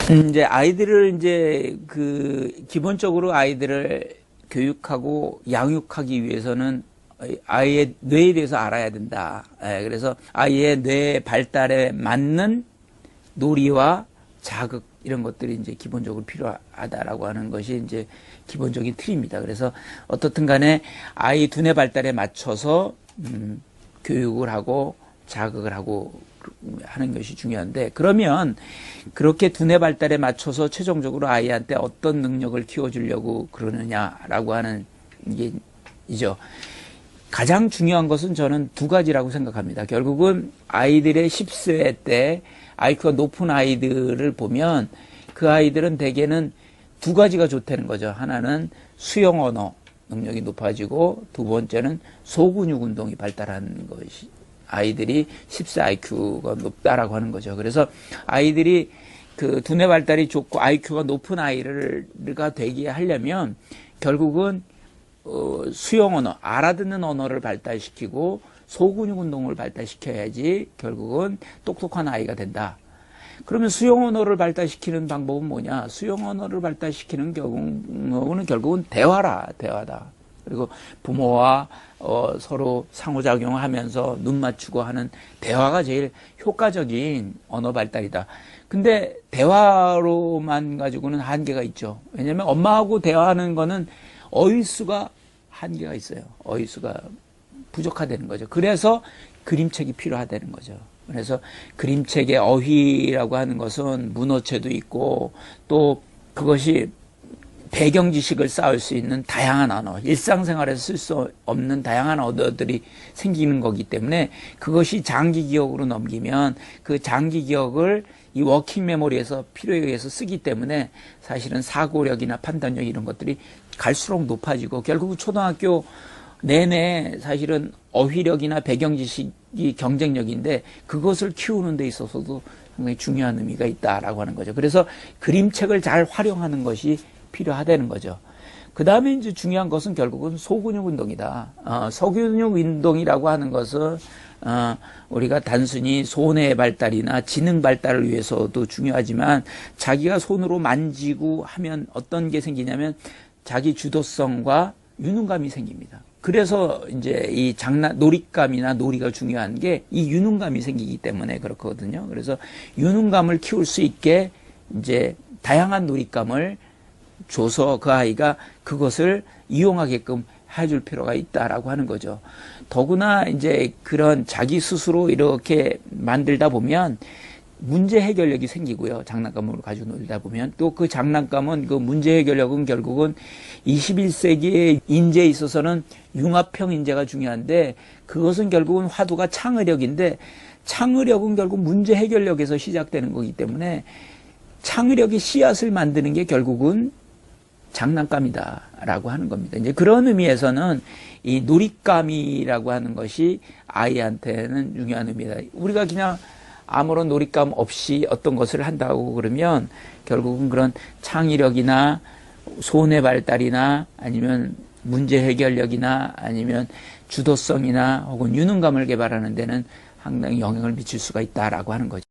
이제 아이들을 이제 기본적으로 아이들을 교육하고 양육하기 위해서는 아이의 뇌에 대해서 알아야 된다. 그래서 아이의 뇌 발달에 맞는 놀이와 자극 이런 것들이 이제 기본적으로 필요하다라고 하는 것이 이제 기본적인 틀입니다. 그래서 어떻든 간에 아이 두뇌 발달에 맞춰서 교육을 하고 자극을 하고 하는 것이 중요한데, 그러면 그렇게 두뇌 발달에 맞춰서 최종적으로 아이한테 어떤 능력을 키워주려고 그러느냐라고 하는 이죠. 가장 중요한 것은 저는 두 가지라고 생각합니다. 결국은 아이들의 10세 때 IQ가 높은 아이들을 보면 그 아이들은 대개는 두 가지가 좋다는 거죠. 하나는 수용 언어 능력이 높아지고, 두 번째는 소근육 운동이 발달하는 것이 아이들이 10세 IQ가 높다라고 하는 거죠. 그래서 아이들이 그 두뇌 발달이 좋고 IQ가 높은 아이가 되게 하려면 결국은 수용 언어, 알아듣는 언어를 발달시키고 소근육 운동을 발달시켜야지 결국은 똑똑한 아이가 된다. 그러면 수용 언어를 발달시키는 방법은 뭐냐? 수용 언어를 발달시키는 경우는 결국은 대화다. 그리고 부모와 서로 상호작용하면서 눈 맞추고 하는 대화가 제일 효과적인 언어 발달이다. 근데 대화로만 가지고는 한계가 있죠. 왜냐하면 엄마하고 대화하는 거는 어휘수가 한계가 있어요. 어휘수가 부족하다는 거죠. 그래서 그림책이 필요하다는 거죠. 그래서 그림책의 어휘라고 하는 것은 문어체도 있고, 또 그것이 배경 지식을 쌓을 수 있는 다양한 언어, 일상생활에서 쓸 수 없는 다양한 언어들이 생기는 거기 때문에 그것이 장기 기억으로 넘기면 그 장기 기억을 이 워킹 메모리에서 필요에 의해서 쓰기 때문에 사실은 사고력이나 판단력 이런 것들이 갈수록 높아지고, 결국 초등학교 내내 사실은 어휘력이나 배경 지식이 경쟁력인데 그것을 키우는 데 있어서도 상당히 중요한 의미가 있다라고 하는 거죠. 그래서 그림책을 잘 활용하는 것이 필요하다는 거죠. 그 다음에 이제 중요한 것은 결국은 소근육 운동이다. 소근육 운동이라고 하는 것은 우리가 단순히 손의 발달이나 지능 발달을 위해서도 중요하지만, 자기가 손으로 만지고 하면 어떤 게 생기냐면 자기 주도성과 유능감이 생깁니다. 그래서 이제 이 놀잇감이나 놀이가 중요한 게 이 유능감이 생기기 때문에 그렇거든요. 그래서 유능감을 키울 수 있게 이제 다양한 놀잇감을 줘서 그 아이가 그것을 이용하게끔 해줄 필요가 있다라고 하는 거죠. 더구나 이제 그런 자기 스스로 이렇게 만들다 보면 문제 해결력이 생기고요. 장난감으로 가지고 놀다 보면 또 그 장난감은 그 문제 해결력은 결국은 21세기의 인재에 있어서는 융합형 인재가 중요한데, 그것은 결국은 화두가 창의력인데, 창의력은 결국 문제 해결력에서 시작되는 거기 때문에 창의력의 씨앗을 만드는 게 결국은 장난감이다라고 하는 겁니다. 이제 그런 의미에서는 이 놀잇감이라고 하는 것이 아이한테는 중요한 의미다. 우리가 그냥 아무런 놀잇감 없이 어떤 것을 한다고 그러면 결국은 그런 창의력이나 손의 발달이나 아니면 문제 해결력이나 아니면 주도성이나 혹은 유능감을 개발하는 데는 상당히 영향을 미칠 수가 있다라고 하는 거죠.